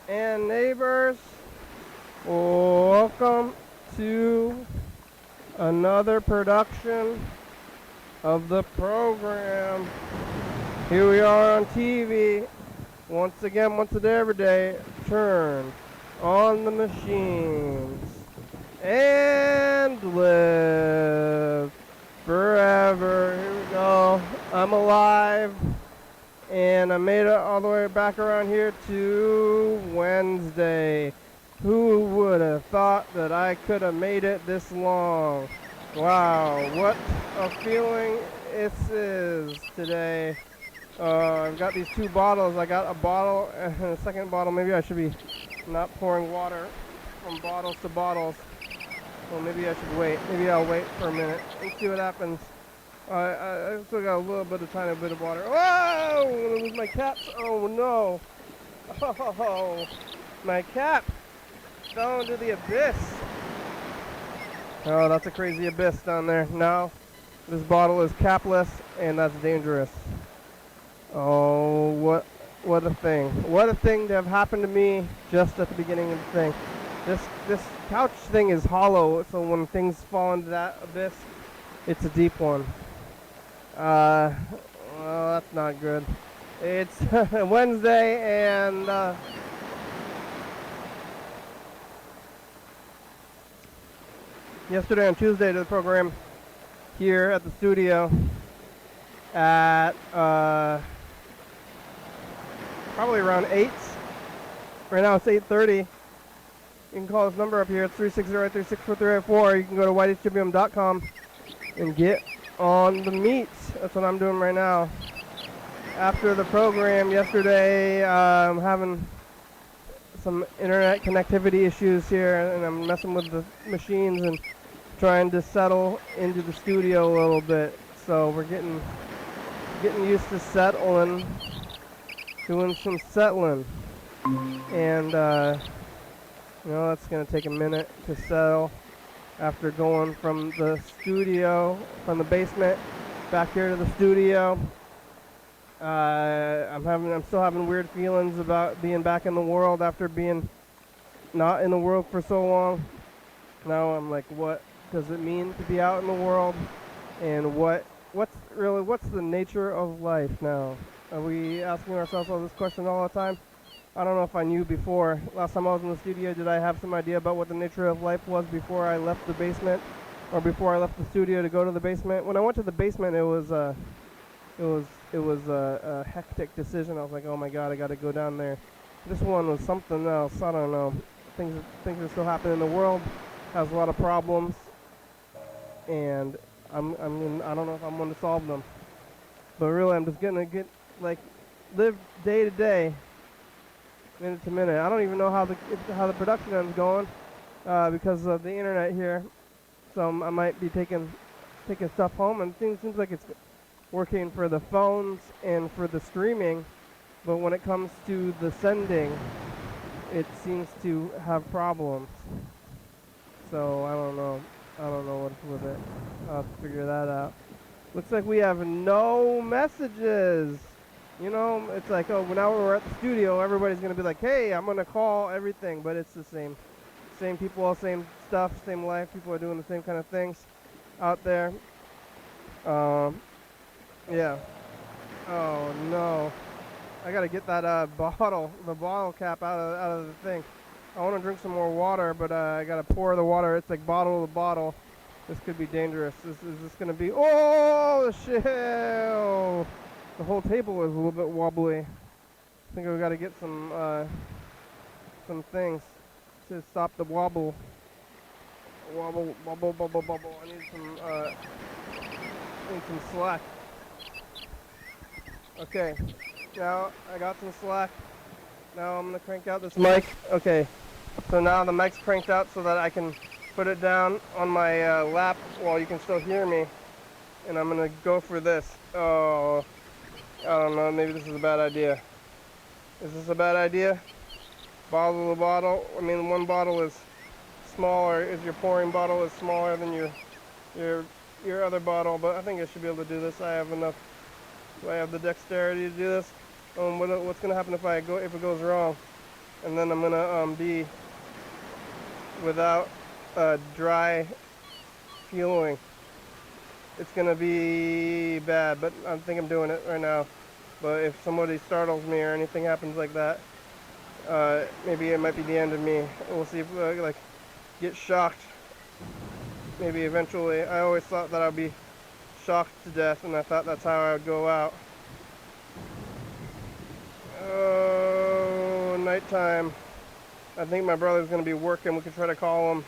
and neighbors. Welcome to another production of the program. Here we are on TV. Once again, once a day, every day. Turn on the machines and live forever. Here we go. I'm alive. And I made it all the way back around here to Wednesday. Who would have thought that I could have made it this long? Wow, what a feeling this is today. I've got these two bottles. I got a bottle and a second bottle. Maybe I should be not pouring water from bottles to bottles. Well, maybe I should wait. Maybe I'll wait for a minute and see what happens. I still got a little bit of tiny bit of water. Whoa! I'm gonna lose my caps. Oh no! Oh, my cap fell into the abyss. Oh, that's a crazy abyss down there. Now, this bottle is capless, and that's dangerous. Oh, what a thing! What a thing to have happened to me just at the beginning of the thing. This couch thing is hollow, so when things fall into that abyss, it's a deep one. Well, that's not good. It's Wednesday, and yesterday on Tuesday to the program here at the studio at probably around 8. Right now it's 8:30. You can call this number up here. It's 360-836-4304. You can go to YDHWM.com and get on the meet. That's what I'm doing right now. After the program yesterday, I'm having some internet connectivity issues here, and I'm messing with the machines and trying to settle into the studio a little bit. So we're getting used to settling, doing some settling, and that's gonna take a minute to settle. After going from the studio, from the basement, back here to the studio, I'm still having weird feelings about being back in the world after being not in the world for so long. Now I'm like, what does it mean to be out in the world? And what's the nature of life now? Are we asking ourselves all this question all the time? I don't know if I knew before. Last time I was in the studio, did I have some idea about what the nature of life was before I left the basement, or before I left the studio to go to the basement? When I went to the basement, it was a hectic decision. I was like, oh my God, I got to go down there. This one was something else. I don't know. Things are still happening. The world has a lot of problems, and I don't know if I'm going to solve them. But really, I'm just gonna live day to day, minute to minute. I don't even know how the production is going because of the internet here. So I might be taking stuff home, and it seems like it's working for the phones and for the streaming, but when it comes to the sending, it seems to have problems. So I don't know what's with it. I'll have to figure that out. Looks like we have no messages. You know, it's like, oh, now we're at the studio, everybody's going to be like, hey, I'm going to call everything, but it's the same people, same stuff, same life. People are doing the same kind of things out there. Yeah. Oh, no. I got to get that the bottle cap out of the thing. I want to drink some more water, but I got to pour the water. It's like bottle to bottle. This could be dangerous. Is this going to be, oh, shit. The whole table is a little bit wobbly. I think we got to get some things to stop the wobble. Wobble. I need some slack. Okay, now I got some slack. Now I'm gonna crank out this mic. Okay, so now the mic's cranked out so that I can put it down on my lap while you can still hear me. And I'm gonna go for this. Oh. I don't know, maybe this is a bad idea. Is this a bad idea? Bottle to bottle. I mean, one bottle is smaller, if your pouring bottle is smaller than your other bottle, but I think I should be able to do this. I have enough. Do I have the dexterity to do this? What's going to happen if it goes wrong? and then I'm gonna be without dry fueling. It's gonna be bad, but I think I'm doing it right now. But if somebody startles me or anything happens like that, maybe it might be the end of me. We'll see if like get shocked. Maybe eventually. I always thought that I'd be shocked to death, and I thought that's how I would go out. Oh, nighttime. I think my brother's gonna be working. We can try to call him.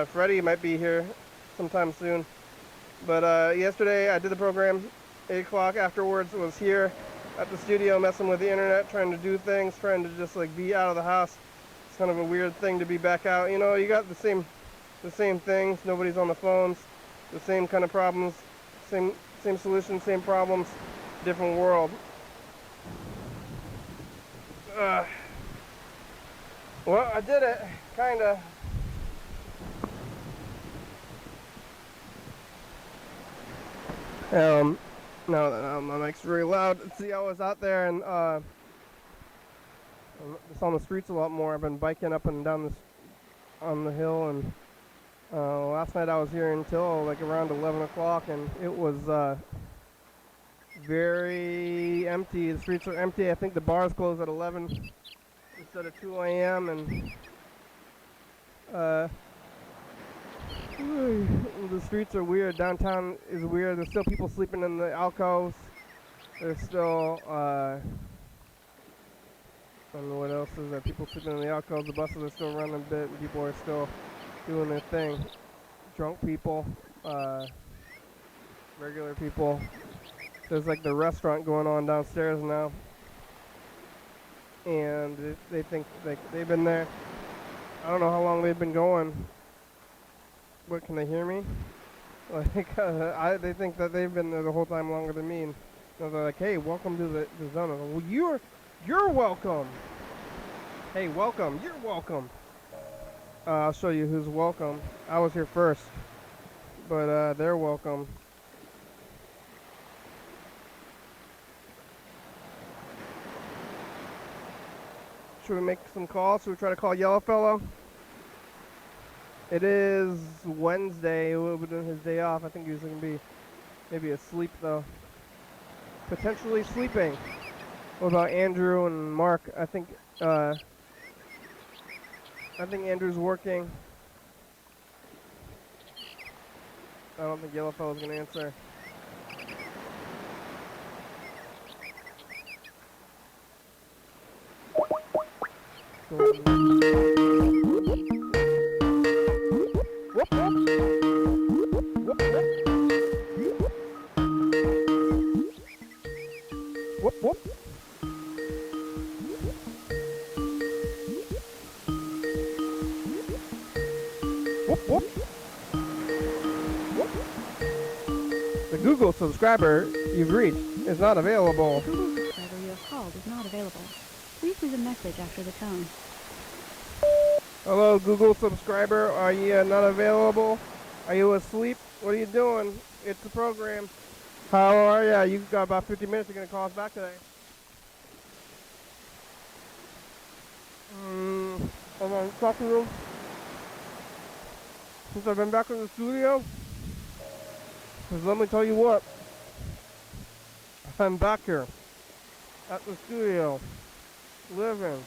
Freddie might be here sometime soon. But yesterday I did the program, 8 o'clock. Afterwards was here at the studio messing with the internet, trying to do things, trying to just like be out of the house. It's kind of a weird thing to be back out. You know, you got the same things. Nobody's on the phones. The same kind of problems. Same solutions, same problems. Different world. Well, I did it, kinda. No, my mic's really loud. See, I was out there and it's on the streets a lot more. I've been biking up and down on the hill, and last night I was here until like around 11 o'clock, and it was very empty. The streets are empty. I think the bars close at 11 instead of 2 a.m. and the streets are weird. Downtown is weird. There's still people sleeping in the alcoves. There's still, I don't know what else is there. People sleeping in the alcoves. The buses are still running a bit, and people are still doing their thing. Drunk people, regular people. There's like the restaurant going on downstairs now, and they think like they've been there. I don't know how long they've been going. What, can they hear me? Like, they think that they've been there the whole time longer than me, and they're like, "Hey, welcome to the zone." I'm like, well, you're welcome. Hey, welcome. You're welcome. I'll show you who's welcome. I was here first, but they're welcome. Should we make some calls? Should we try to call Yellowfellow? It is Wednesday. It will be his day off. I think he's going to be maybe asleep, though. Potentially sleeping. What about Andrew and Mark? I think Andrew's working. I don't think Yellowfellow's going to answer. Whoop, whoop. Whoop, whoop. Whoop, whoop. Whoop, whoop. Whoop. The Google subscriber you've reached is not available. The Google subscriber you have called is not available. Please leave a message after the tone. Hello, Google subscriber. Are you not available? Are you asleep? What are you doing? It's a program. How are ya? You got about 50 minutes. You're going to call us back today. Hold on, talking room. Since I've been back in the studio, because let me tell you what. I'm back here at the studio, living.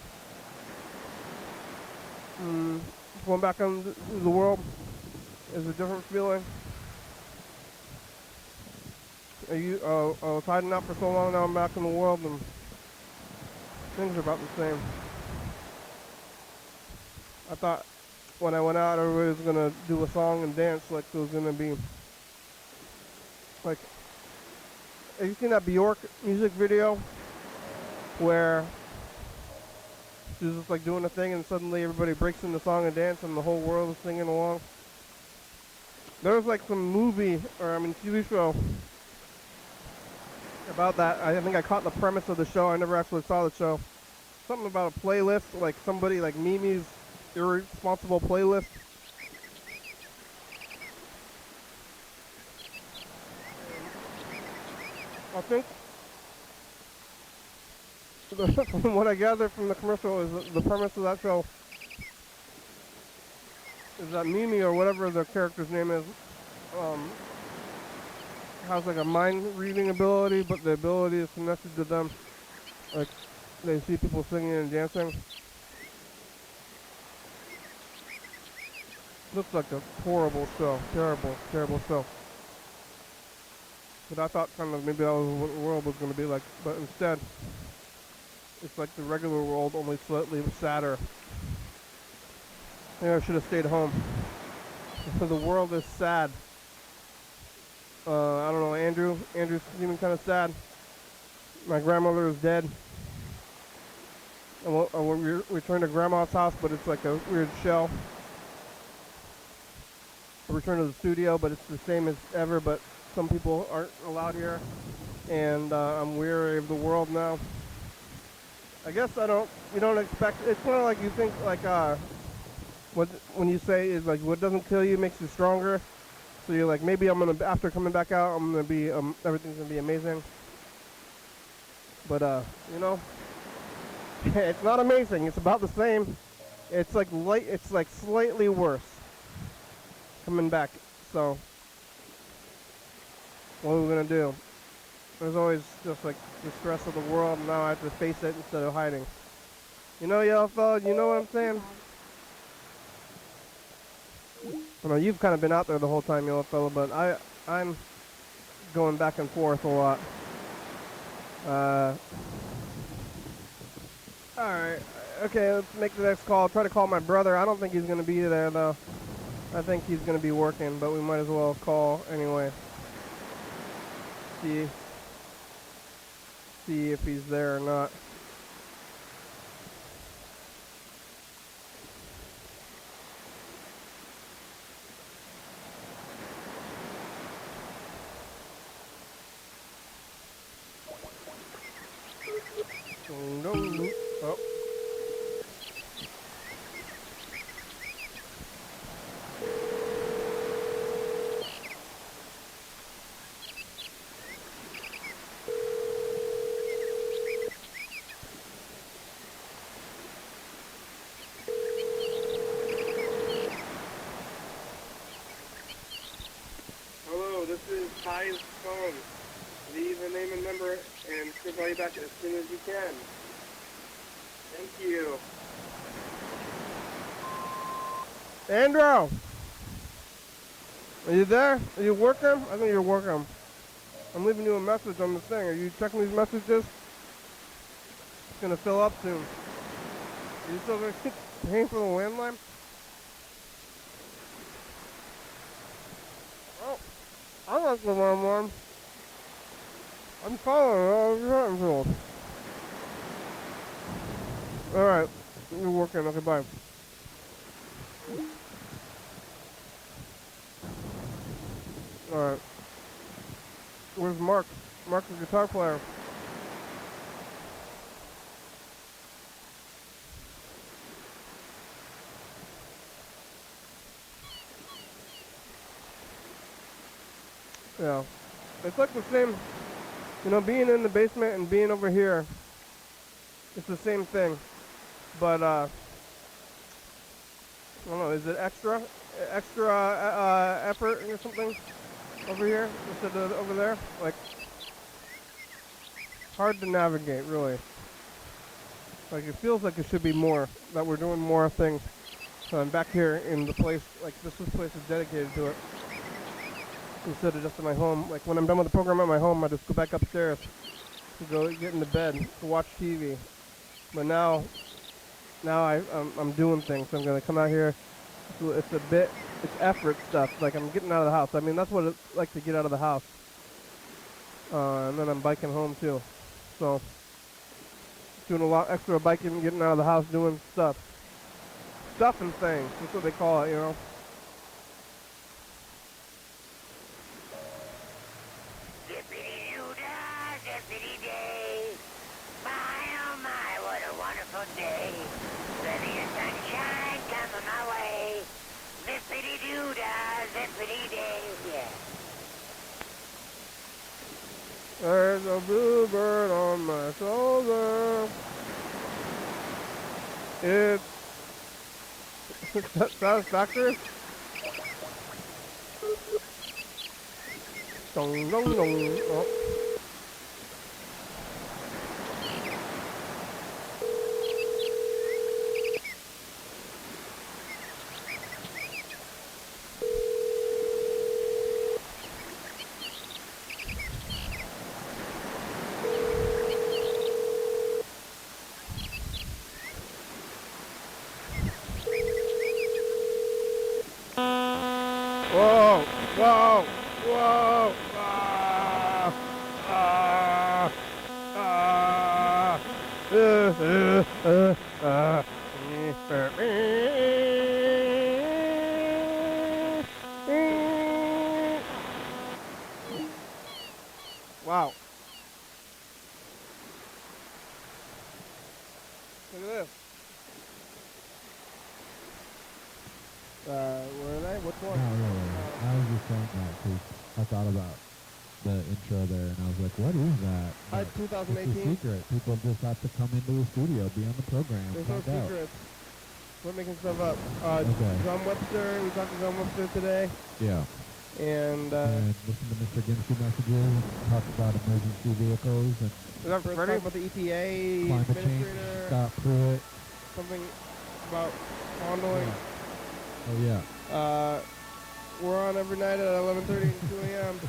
Going back into the world is a different feeling. I was hiding out for so long, now I'm back in the world, and things are about the same. I thought when I went out, everybody was gonna do a song and dance like it was gonna be like. Have you seen that Bjork music video where she's just like doing a thing and suddenly everybody breaks into song and dance and the whole world is singing along? There was like some movie, or TV show about that. I think I caught the premise of the show. I never actually saw the show. Something about a playlist, like somebody like Mimi's irresponsible playlist. I from what I gather from the commercial, is the premise of that show is that Mimi or whatever the character's name is, um, has like a mind reading ability, but the ability is connected to them. Like they see people singing and dancing. Looks like a horrible show, terrible, terrible show. But I thought kind of maybe that was what the world was going to be like, but instead, it's like the regular world, only slightly sadder. Maybe I should have stayed home. The world is sad. I don't know, Andrew's seeming kind of sad. My grandmother is dead. And we returned to grandma's house, but it's like a weird shell. I returned to the studio, but it's the same as ever, but some people aren't allowed here. And I'm weary of the world now. I guess you don't expect, it's kind of like you think like, when you say is like what doesn't kill you makes you stronger. So you're like, maybe after coming back out, I'm gonna be, everything's gonna be amazing. But you know, it's not amazing. It's about the same. It's like slightly worse coming back. So what are we gonna do? There's always just like the stress of the world. And now I have to face it instead of hiding. You know, yellow fella, you know what I'm saying? I know you've kind of been out there the whole time, yellow fella, but I'm going back and forth a lot. Alright, okay, let's make the next call. I'll try to call my brother. I don't think he's going to be there, though. I think he's going to be working, but we might as well call anyway. See if he's there or not. Oh. Hello, this is Ty's phone. Leave a name and number and she'll call you back as soon as you can. Thank you. Andrew! Are you there? Are you working? I think you're working. I'm leaving you a message on the thing. Are you checking these messages? It's gonna fill up soon. Are you still gonna keep paying for the landline? Oh, I like the landline. I'm following all the time rules. Alright, you're working. Okay, bye. Alright. Where's Mark? Mark's the guitar player. Yeah. It's like the same, you know, being in the basement and being over here. It's the same thing. But, I don't know, is it extra effort or something over here instead of over there? Like, hard to navigate, really. Like, it feels like it should be more, that we're doing more things. So I'm back here in the place, like this place is dedicated to it. Instead of just in my home. Like when I'm done with the program at my home, I just go back upstairs to go get into bed to watch TV. But now I'm doing things. So I'm gonna come out here. It's effort stuff. Like I'm getting out of the house. I mean that's what it's like to get out of the house. And then I'm biking home too. So doing a lot extra biking, getting out of the house, doing stuff and things. That's what they call it, you know. Day. My, oh my, what a wonderful day. Plenty of sunshine coming my way. Zippity-doo-dah, zippity-day, yeah. There's a bluebird on my shoulder. It's satisfactory. Dong dong dong. Oh. Whoa! Whoa! Whoa! Ah! Ah! Ah! Ah! Wow! Look at this. Were they? Which one? Not really. I was just saying that because I thought about the intro there, and I was like, what is that? But it's a 2018. secret. People just have to come into the studio, be on the program, There's no find out. secrets. We're making stuff up. Okay. John Webster, we talked to John Webster today, Yeah. and And listen to Mr. Ginsky messages, talk about emergency vehicles and is that Freddie? About the EPA climate change, administrator, Scott Pruitt. something about fondling. Oh, yeah. We're on every night at 11:30 and 2 a.m.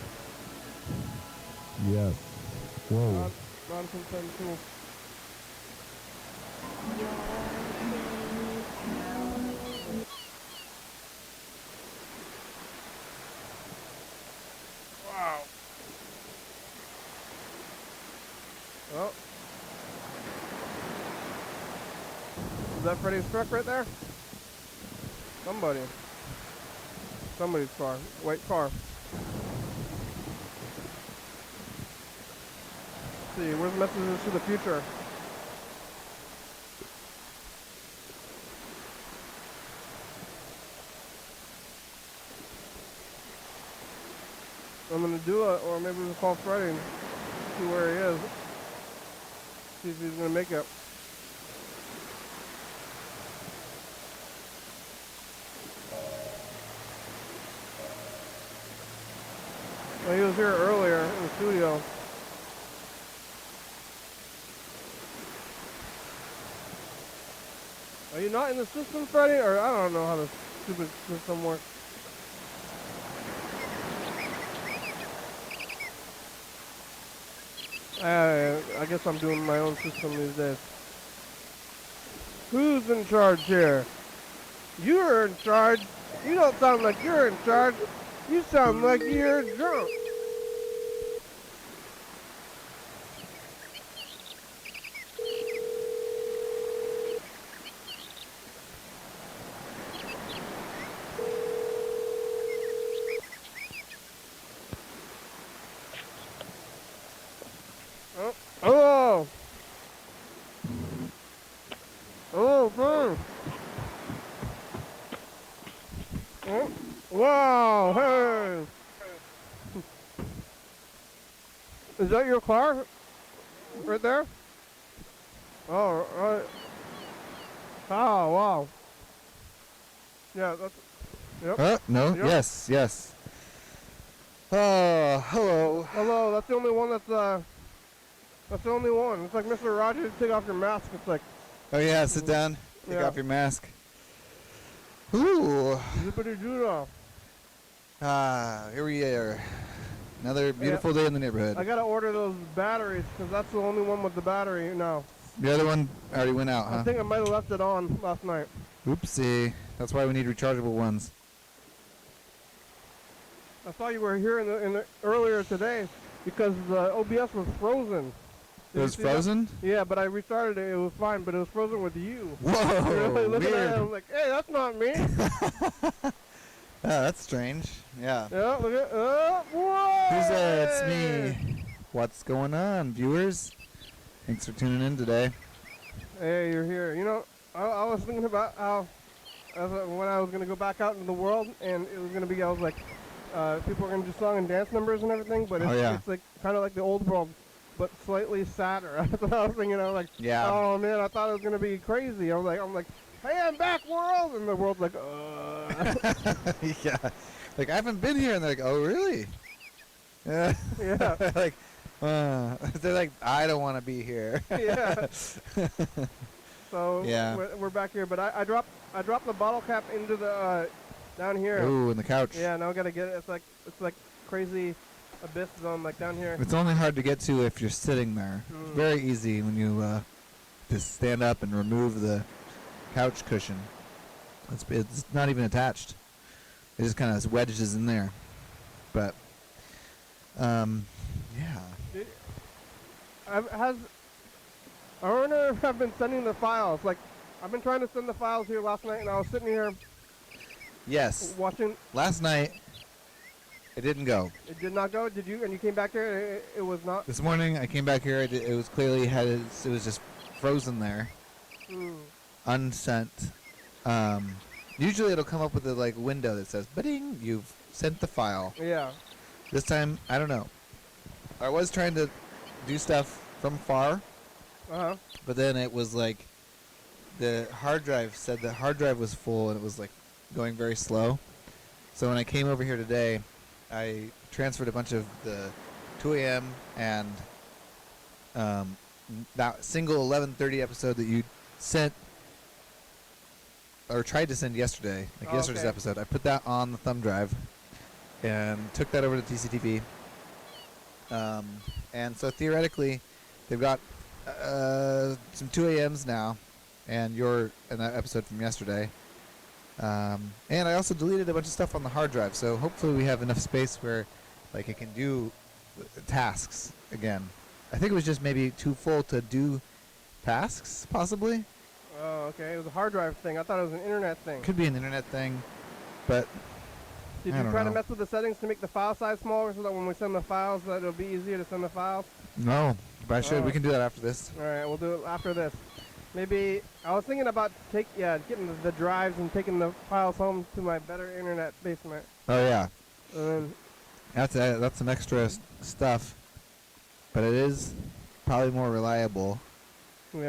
Yes. Whoa. Non-consensual. Wow. Oh. Is that Freddie's truck right there? Somebody's car. White car. Let's see, where's messages to the future? I'm gonna do it, or maybe we'll call Freddie and see where he is. See if he's gonna make it. Well, he was here earlier in the studio. Are you not in the system, Freddie? Or I don't know how the stupid system works. I guess I'm doing my own system these days. Who's in charge here? You're in charge. You don't sound like you're in charge. You sound like you're drunk. Oh, hello. Hello, sir. Oh, wow, hey. Is that your car? Right there? Oh, right. Oh, wow. Yeah, that's... Yep. No, Yep. yes. Hello. Hello, that's the only one that's the only one. It's like Mr. Rogers, take off your mask. It's like, Oh yeah, sit down. Take Yeah. off your mask. Ooh. zippity doo Here we are. Another beautiful day in the neighborhood. I gotta order those batteries, because that's the only one with the battery now. The other one already went out, I huh? think I might have left it on last night. Oopsie. That's why we need rechargeable ones. I saw you were here in the earlier today, because the OBS was frozen. It Did you was see that? frozen? Yeah, but I restarted it. It was fine, but it was frozen with you. Whoa, Really looking at it, I weird. was like, hey, that's not me. That's strange. Yeah. Yeah, look at, whoa! Who's that? It's me. What's going on, viewers? Thanks for tuning in today. Hey, you're here. You know, I was thinking about how when I was going to go back out into the world, and it was going to be, I was like, people are gonna do song and dance numbers and everything, but it's, Oh, yeah. it's like kind of like the old world, but slightly sadder. That's what I was thinking. I was like, Yeah. oh man, I thought it was gonna be crazy. I'm like, hey, I'm back, world, and the world's like, Yeah. Like, I haven't been here. And they're like, oh, really? Yeah. yeah, Like, they're like, I don't want to be here. yeah. So Yeah. we're back here, but I dropped the bottle cap into the down here. Ooh, in the couch. Yeah, now I gotta get it. It's like crazy abyss zone, like down here. It's only hard to get to if you're sitting there. It's very easy when you just stand up and remove the couch cushion. It's not even attached. It just kind of wedges in there. But, yeah. I wonder if I've been sending the files. Like, I've been trying to send the files here last night, and I was sitting here Yes. watching. Last night, it didn't go. It did not go. Did you? And you came back here, and it was not. This morning, I came back here. It was clearly it was just frozen there, unsent. Usually, it'll come up with a like window that says, "Bing, you've sent the file." Yeah. This time, I don't know. I was trying to do stuff from far, but then it was like the hard drive said the hard drive was full and it was like going very slow. So when I came over here today, I transferred a bunch of the 2 a.m. and that single 11:30 episode that you sent or tried to send yesterday, like yesterday's episode. I put that on the thumb drive and took that over to TCTV. And so theoretically, they've got some 2 a.m.s now, and that episode from yesterday. And I also deleted a bunch of stuff on the hard drive, so hopefully we have enough space where, like, it can do tasks again. I think it was just maybe too full to do tasks, possibly. Oh, okay. It was a hard drive thing. I thought it was an internet thing. Could be an internet thing, but Did I you don't try to know. mess with the settings to make the file size smaller so that when we send the files, that it'll be easier to send the files? no. But I should. Oh. We can do that after this. All right, we'll do it after this. Maybe I was thinking about getting the drives and taking the files home to my better internet basement. Oh yeah. And That's some extra stuff, but it is probably more reliable. then,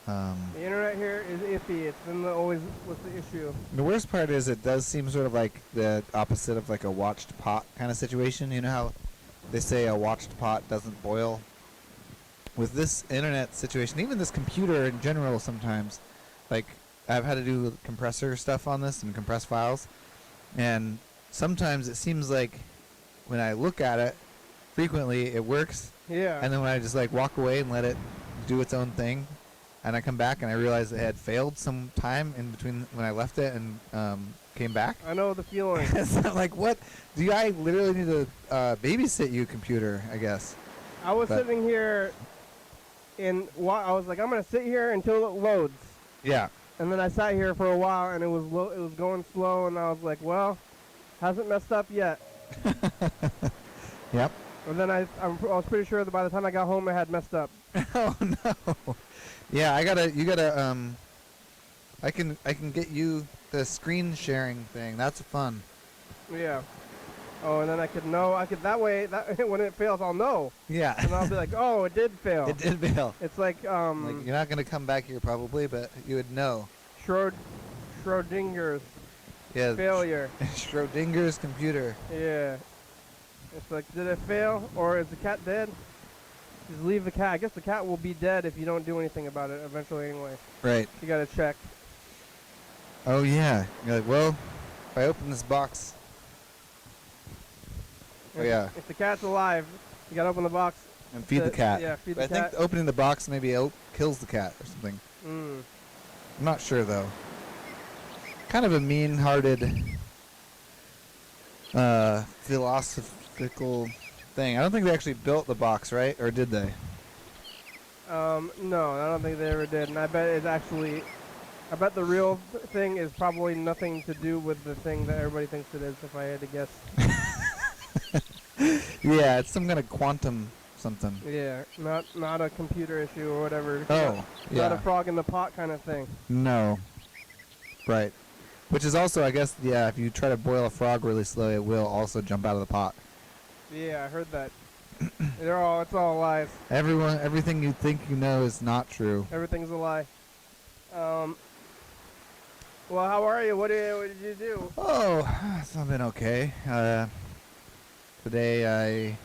yeah, the internet here is iffy. It's been always what's the issue. The worst part is it does seem sort of like the opposite of like a watched pot kind of situation. You know how they say a watched pot doesn't boil? With this internet situation, even this computer in general sometimes, like I've had to do compressor stuff on this and compress files, and sometimes it seems like when I look at it frequently it works, Yeah. and then when I just like walk away and let it do its own thing, and I come back and I realize it had failed some time in between when I left it and came back. I know the feeling. So I'm like, what? Do I literally need to babysit you, computer? I guess. I was But- sitting here, and I was like, I'm gonna sit here until it loads. Yeah. And then I sat here for a while, and it was it was going slow, and I was like, well, hasn't messed up yet. Yep. And then I was pretty sure that by the time I got home, it had messed up. Oh no. Yeah, you gotta I can get you the screen sharing thing. That's fun. Yeah. Oh, and then that way when it fails, I'll know, Yeah. and I'll be like, oh, it did fail. It did fail. It's like Like you're not gonna come back here probably, but you would know. Schrodinger's Yeah. failure. Schrodinger's computer. Yeah. It's like, did it fail, or is the cat dead? Just leave the cat. I guess the cat will be dead if you don't do anything about it eventually anyway. Right. You gotta check. Oh yeah. You're like, well, if I open this box. Oh yeah. If the cat's alive, you gotta open the box. And feed the cat. Yeah, feed But the I cat. think opening the box maybe kills the cat or something. Mm. I'm not sure though. Kind of a mean-hearted philosophical thing. I don't think they actually built the box, right? Or did they? No, I don't think they ever did. And I bet the real thing is probably nothing to do with the thing that everybody thinks it is, if I had to guess. Yeah, it's some kind of quantum something. Yeah, not a computer issue or whatever. Oh, Not a yeah. frog in the pot kind of thing. No. Right. Which is also, I guess, yeah, if you try to boil a frog really slow, it will also jump out of the pot. Yeah, I heard that. It's all lies. Everything you think you know is not true. Everything's a lie. Well, how are you? What did you do? Oh, it's been okay. Today I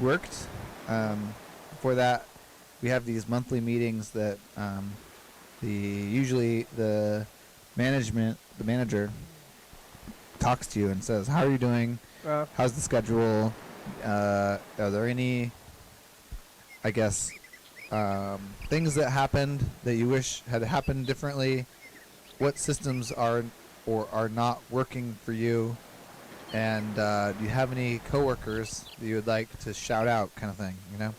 worked. Before that, we have these monthly meetings that usually the manager talks to you and says, "How are you doing? How's the schedule? Are there any, I guess, things that happened that you wish had happened differently? What systems are or are not working for you? And do you have any coworkers that you would like to shout out, kind of thing, you know?"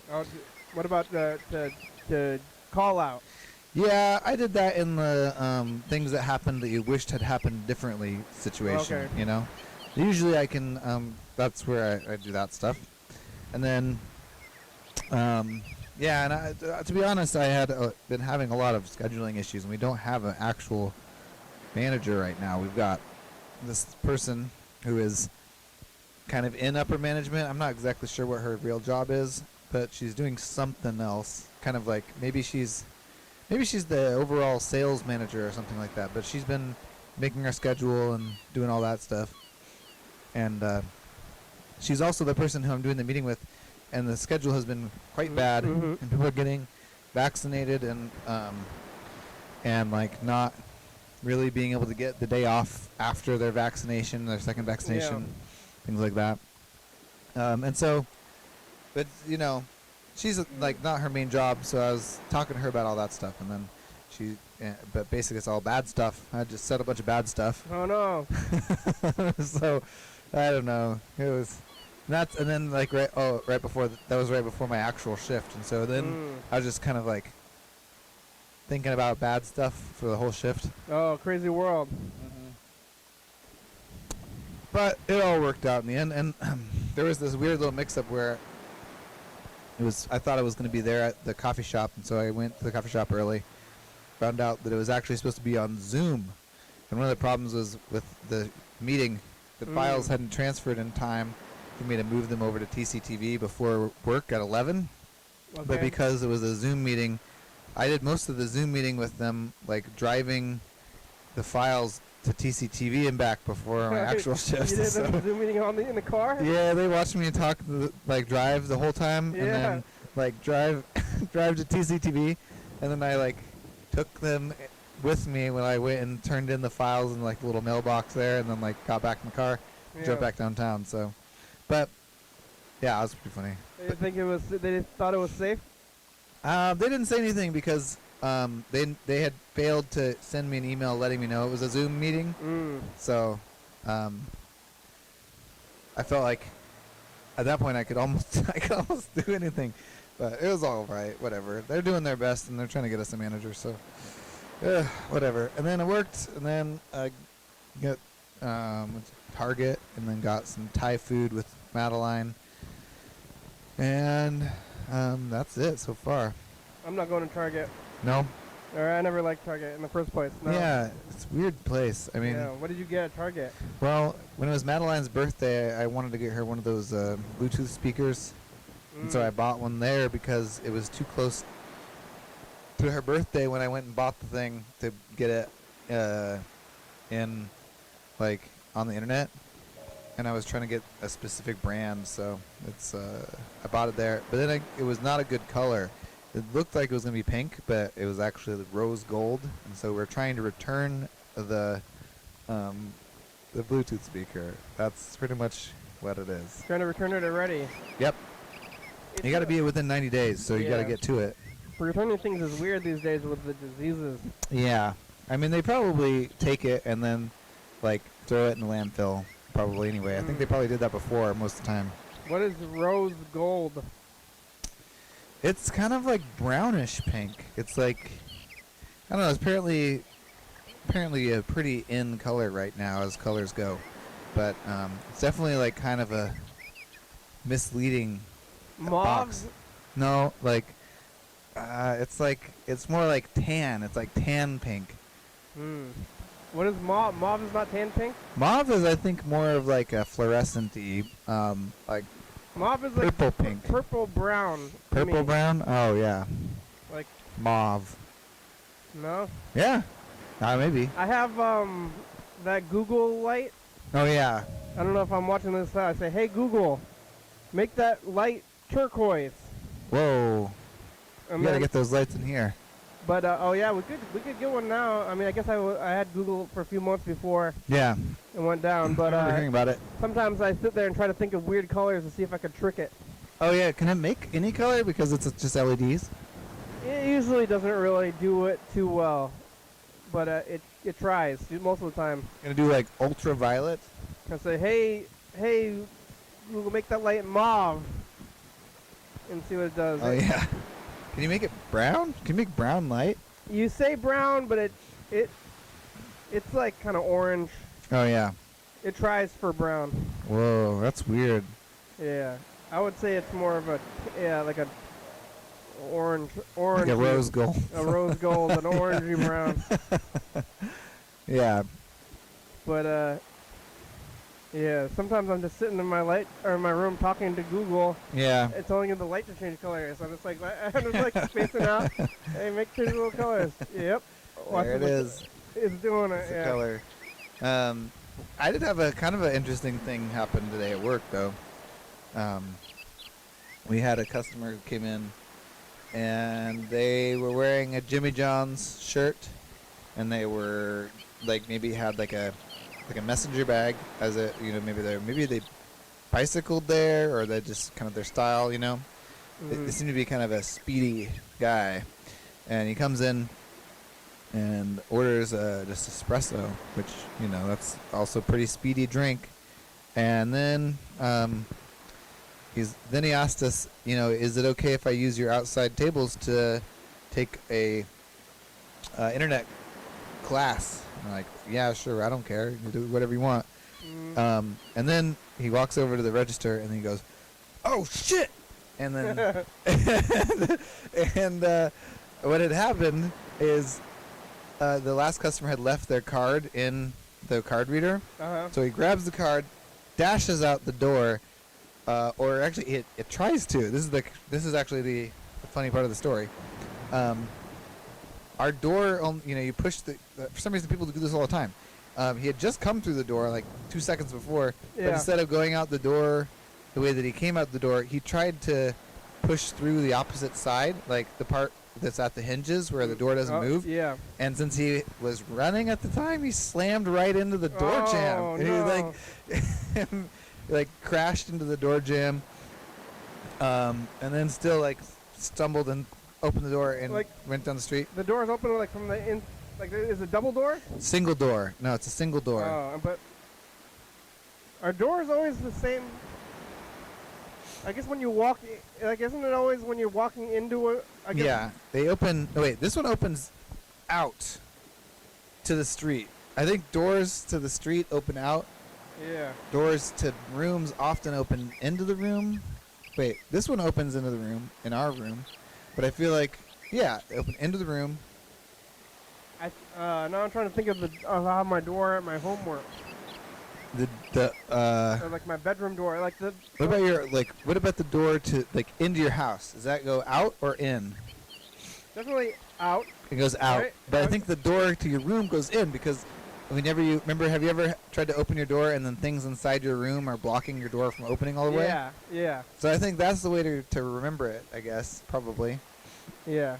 What about the call out? Yeah, I did that in the things that happened that you wished had happened differently situation, Okay. you know? Usually I can, that's where I do that stuff. And then, yeah, and to be honest, I had been having a lot of scheduling issues, and we don't have an actual manager right now. We've got this person who is kind of in upper management. I'm not exactly sure what her real job is, but she's doing something else. Kind of like maybe she's the overall sales manager or something like that. But she's been making our schedule and doing all that stuff. And she's also the person who I'm doing the meeting with. And the schedule has been quite bad, and people are getting vaccinated and like not really being able to get the day off after their vaccination, their second vaccination, things like that. And so, but you know, she's like not her main job. So I was talking to her about all that stuff, and then but basically it's all bad stuff. I just said a bunch of bad stuff. Oh no. So I don't know. It was. And then like right before that was right before my actual shift, and so then I was just kind of like thinking about bad stuff for the whole shift. Oh, crazy world. But it all worked out in the end, and there was this weird little mix-up where I thought I was going to be there at the coffee shop, and so I went to the coffee shop early, found out that it was actually supposed to be on Zoom, and one of the problems was with the meeting, the files hadn't transferred in time for me to move them over to TCTV before work at 11. Okay. But because it was a Zoom meeting, I did most of the Zoom meeting with them, like driving the files to TCTV and back before my actual shift. You did So a Zoom meeting in the car? yeah, they watched me talk, like drive the whole time, and then like drive to TCTV, and then I like took them with me when I went and turned in the files in like the little mailbox there, and then like got back in the car, drove back downtown. So, but yeah, it was pretty funny. They think it was. They thought it was safe. They didn't say anything because they had failed to send me an email letting me know it was a Zoom meeting. So I felt like at that point I could almost do anything, but it was all right. Whatever. They're doing their best and they're trying to get us a manager. So whatever. And then it worked. And then I got went to Target and then got some Thai food with Madeline. And that's it so far. I'm not going to Target. No? I never liked Target in the first place. No. Yeah, it's a weird place. I mean, what did you get at Target? well, when it was Madeline's birthday, I wanted to get her one of those Bluetooth speakers. And so I bought one there because it was too close to her birthday when I went and bought the thing to get it in, like, on the internet. And I was trying to get a specific brand, so it's I bought it there. But then it was not a good color. It looked like it was going to be pink, but it was actually the rose gold. And so we're trying to return the Bluetooth speaker. That's pretty much what it is. Trying to return it already. Yep. You got to be within 90 days, so you got to get to it. Returning things is weird these days with the diseases. Yeah. I mean, they probably take it and then, like, throw it in the landfill. Probably anyway. I think they probably did that before most of the time. What is rose gold? It's kind of like brownish pink. It's like, I don't know, it's apparently a pretty in color right now as colors go. But it's definitely like kind of a misleading box. No, like it's more like tan. It's like tan pink. What is mauve? Mauve is not tan pink? Mauve is, I think, more of like a fluorescent-y, like Mauve is like purple pink. purple brown. to Purple me. brown? Oh, yeah. Like, Mauve. no. Yeah. Maybe. I have that Google light. Oh, yeah. I don't know if I'm watching this. I say, hey Google, make that light turquoise. Whoa. And We gotta then- get those lights in here. But oh yeah, we could get one now. I mean, I guess I had Google for a few months before Yeah. it went down. But I remember hearing about it. sometimes I sit there and try to think of weird colors to see if I could trick it. Oh, yeah. Can it make any color because it's just LEDs? It usually doesn't really do it too well, but it tries most of the time. Gonna do like ultraviolet? I say, hey, Google, make that light mauve, and see what it does. Oh, yeah. Can you make it brown? Can you make brown light? You say brown, but it's like kind of orange. Oh, yeah. It tries for brown. Whoa, that's weird. Yeah, I would say it's more of a like a orange, Like a rose gold. a rose gold, an orangey brown. Yeah. But yeah, sometimes I'm just sitting in my my room talking to Google. Yeah. It's telling you the light to change colors. I'm just like spacing out. Hey, make change little colors. Yep. Watch There it is. It's doing it. It's Yeah. a color. I did have a kind of an interesting thing happen today at work, though. We had a customer who came in, and they were wearing a Jimmy John's shirt, and they were like maybe had like a messenger bag as a maybe they bicycled there, or they just kind of their style, They seem to be kind of a speedy guy, and he comes in and orders just espresso, which that's also a pretty speedy drink. And then he asked us, is it okay if I use your outside tables to take a internet class? I'm like, yeah, sure, I don't care. You do whatever you want. And then he walks over to the register and he goes, "Oh shit!" And then and what had happened is the last customer had left their card in the card reader. So he grabs the card, dashes out the door, or actually it tries to. This is actually the funny part of the story. Our door, you push for some reason people do this all the time. He had just come through the door like 2 seconds before, but instead of going out the door the way that he came out the door, he tried to push through the opposite side, like the part that's at the hinges where the door doesn't move. Yeah. And since he was running at the time, he slammed right into the door jam. And no. he like crashed into the door jam, and then still like stumbled and opened the door and went down the street. The door is open like from the in. Like, is it a double door? Single door. No, it's a single door. Oh, but are doors always the same? I guess when you walk, isn't it always when you're walking into a? I guess Yeah, they open. No, wait, this one opens out to the street. I think doors to the street open out. Yeah. Doors to rooms often open into the room. Wait, this one opens into the room, in our room. But I feel like, yeah, open into the room. Now I'm trying to think of how my door at my home works. Or like my bedroom door, like the. What about what about the door to into your house? Does that go out or in? Definitely out. It goes out, Right. but I think the door to your room goes in because whenever you remember, have you ever tried to open your door and then things inside your room are blocking your door from opening all the way? Yeah, yeah, So I think that's the way to remember it. I guess probably yeah.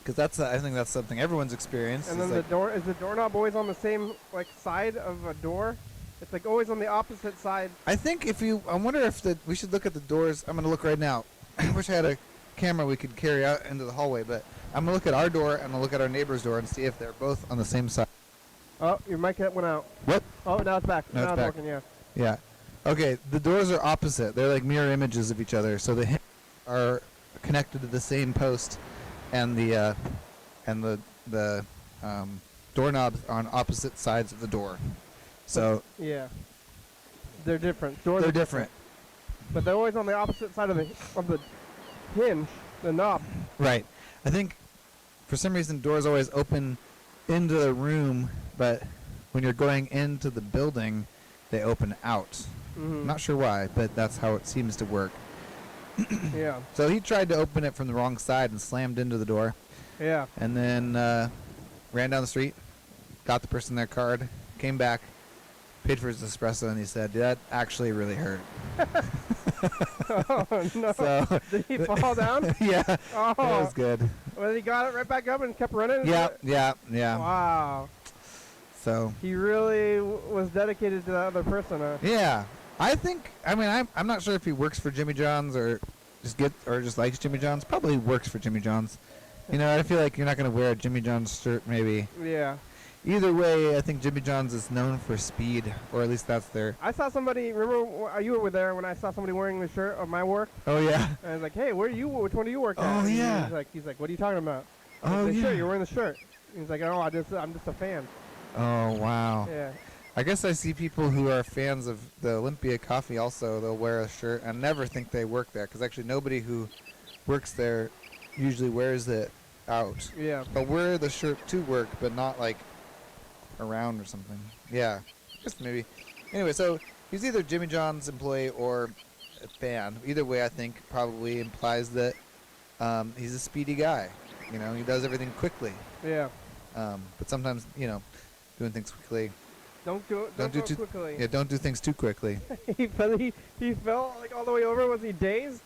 because I think that's something everyone's experienced. And then the door is the doorknob always on the same side of a door? It's like always on the opposite side. I think I wonder if we should look at the doors. I'm gonna look right now. I wish I had a camera we could carry out into the hallway, but I'm gonna look at our door and I'm gonna look at our neighbor's door and see if they're both on the same side. Oh, your mic went out. What? Oh, now it's back. Now it's Now back. working. Yeah. Yeah. Okay, the doors are opposite. They're like mirror images of each other, so the hinges are connected to the same post, and the doorknobs are on opposite sides of the door. So Yeah. They're different. Doors they're are different. but they're always on the opposite side of the hinge, the knob. Right. I think for some reason doors always open into the room, but when you're going into the building, they open out. Mm-hmm. Not sure why, but that's how it seems to work. Yeah. So he tried to open it from the wrong side and slammed into the door, Yeah. and then ran down the street, got the person their card, came back, paid for his espresso, and he said, that actually really hurt. Oh no! So Did he fall down? yeah, Oh, it was good. well, he got it right back up and kept running. Yeah, yeah, yeah. Wow. So He really was dedicated to that other person, huh? yeah, I think. I mean, I'm not sure if he works for Jimmy John's or just likes Jimmy John's. Probably works for Jimmy John's. You know, I feel like you're not gonna wear a Jimmy John's shirt, maybe. Yeah. Either way, I think Jimmy John's is known for speed, or at least that's their. I saw somebody. Remember, you were there when I saw somebody wearing the shirt of my work. Oh yeah. And I was like, "Hey, where do you? Which one do you work at?" Oh, And yeah. He's like, "What are you talking about?" I Oh, said, yeah. Sure, you're wearing the shirt. He's like, "Oh, I'm just a fan." Oh wow. Yeah. I guess I see people who are fans of the Olympia coffee also. They'll wear a shirt and never think they work there, because actually nobody who works there usually wears it out. Yeah. They'll wear the shirt to work, but not like around or something. Yeah, just maybe. Anyway, so he's either Jimmy John's employee or a fan. Either way, I think probably implies that he's a speedy guy. You know, he does everything quickly. Yeah. But sometimes, you know, doing things quickly. Don't go too quickly. Yeah, don't do things too quickly. he fell like all the way over. Was he dazed?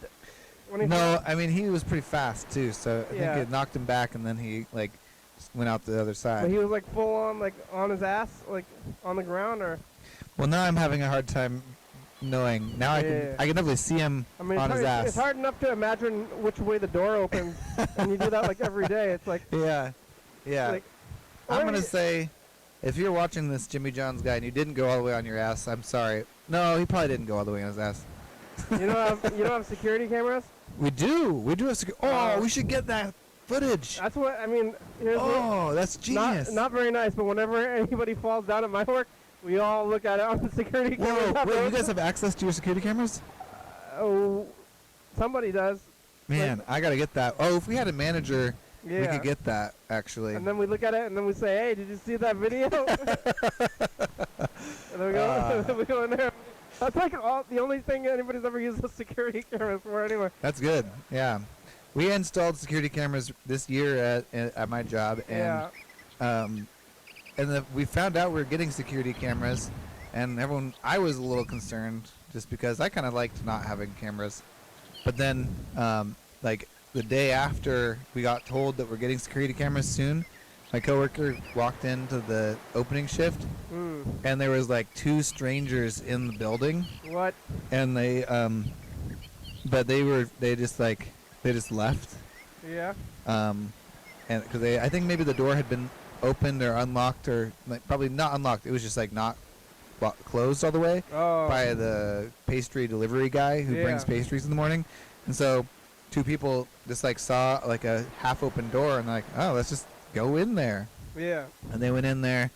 When he No, I mean, he was pretty fast too, so I Yeah. think it knocked him back, and then he like just went out the other But side. he was like full on, like on his ass, like on the ground, or Well, now I'm having a hard time knowing. Now I Yeah. can definitely see him I mean, on it's his hard, ass. it's hard enough to imagine which way the door opens, and you do that like every day. It's like, Yeah, yeah. like I'm or gonna you- say, if you're watching this Jimmy John's guy and you didn't go all the way on your ass, I'm sorry. No, he probably didn't go all the way on his ass. you don't have security cameras. We do have Oh, we should get that footage. That's what I mean. Here's Oh, that's what, genius. not very nice, but whenever anybody falls down at my work, we all look at it on the security camera. Whoa, wait, you guys have access to your security cameras? Oh, somebody does. Man, I gotta get that. Oh, if we had a manager, Yeah. we could get that actually. And then we look at it, and then we say, "Hey, did you see that video?" And then we go, we go in there. That's like the only thing anybody's ever used the security cameras for, anyway. That's good. Yeah, we installed security cameras this year at my job, and Yeah. we found out we were getting security cameras, and I was a little concerned just because I kind of liked not having cameras, but then like the day after we got told that we're getting security cameras soon, my coworker walked into the opening shift, and there was like two strangers in the building, What? and they just left, Yeah. and because I think maybe the door had been opened or unlocked, or like, probably not unlocked. It was just like not closed all the way Oh. by the pastry delivery guy who brings Yeah. pastries in the morning, and so two people just like saw like a half open door and like, oh, let's just go in there. Yeah. And they went in there.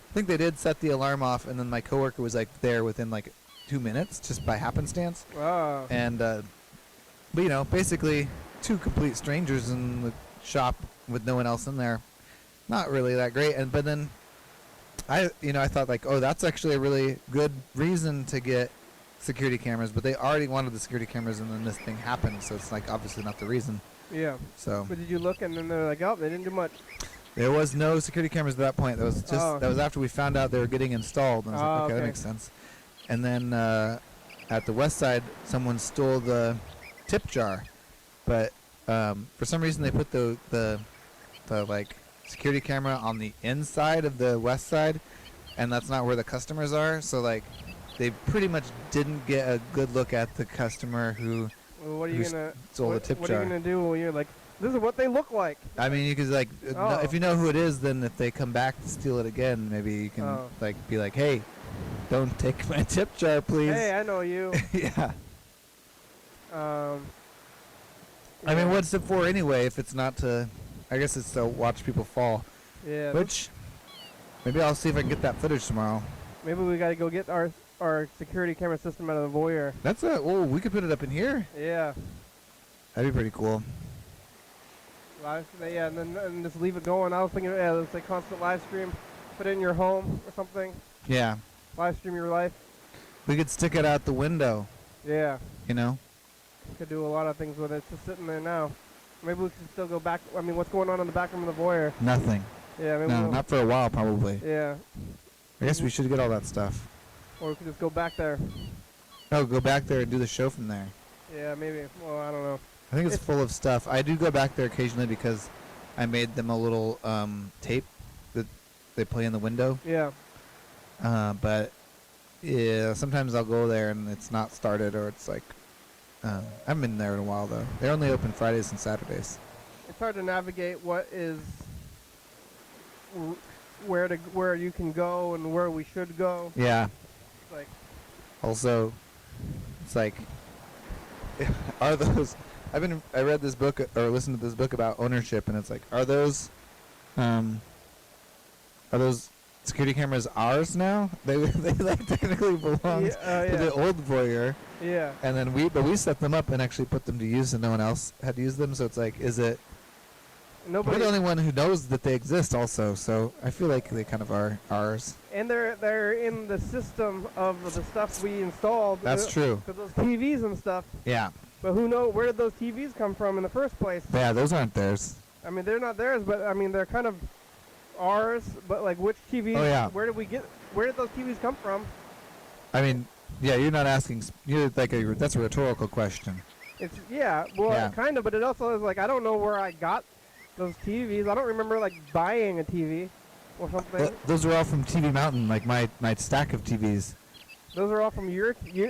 I think they did set the alarm off, and then my coworker was like there within like 2 minutes just by happenstance. Oh. And but you know, basically two complete strangers in the shop with no one else in there. Not really that great. But then I thought like, oh, that's actually a really good reason to get security cameras, but they already wanted the security cameras, and then this thing happened, so it's like obviously not the reason. Yeah. So But did you look, and then they're like, oh, they didn't do much. there was no security cameras at that point. That was just that was after we found out they were getting installed, and I was like, okay, that makes sense. And then at the west side, someone stole the tip jar, but for some reason they put the like security camera on the inside of the west side, and that's not where the customers are. So like they pretty much didn't get a good look at the customer who Well, what are you gonna stole the tip What jar. are you gonna do when you're like, this is what they look like? I mean, you could like, Oh. if you know who it is, then if they come back to steal it again, maybe you can Oh. like be like, hey, don't take my tip jar, please. Hey, I know you. Yeah. Um. I mean, yeah. what's it for anyway? If it's not to, I guess it's to watch people fall. Yeah. Which, maybe I'll see if I can get that footage tomorrow. Maybe we gotta go get our security camera system out of the voyeur. That's a. Oh, we could put it up in here. Yeah. That'd be pretty cool. Yeah, and then just leave it going. I was thinking, yeah, let's say constant live stream. put it in your home or something. Yeah. Live stream your life. We could stick it out the window, Yeah. you know? Could do a lot of things with it. It's just sitting there now. Maybe we could still go back. I mean, what's going on in the back room of the voyeur? Nothing. Yeah, maybe No, we'll, not for a while, probably. yeah. I guess we should get all that stuff. Or we could just go back there. No, go back there and do the show from there. Yeah, maybe. Well, I don't know. I think it's If- full of stuff. I do go back there occasionally because I made them a little tape that they play in the window. Yeah. But yeah, sometimes I'll go there and it's not started, or it's like I haven't been there in a while though. They're only open Fridays and Saturdays. It's hard to navigate what is where you can go and where we should go. Yeah. It's like, Also, it's like, are those? I read this book or listened to this book about ownership, and it's like, are those security cameras ours now? They like technically belong to the old voyeur, yeah. and then we set them up and actually put them to use, and no one else had used them. So it's like, is it? Nobody. We're the only one who knows that they exist, also. So I feel like they kind of are ours. And they're in the system of the stuff we installed. That's true. For those TVs and stuff. Yeah. But who knows where did those TVs come from in the first place? Yeah, those aren't theirs. I mean, they're not theirs, but I mean, they're kind of ours. But like, which TVs? Oh, yeah. Where did those TVs come from? I mean, yeah, you're not asking. You're like that's a rhetorical question. It's kind of, but it also is like I don't know where I got those TVs. I don't remember like buying a TV or something. Those are all from TV Mountain, like my stack of TVs. Those are all from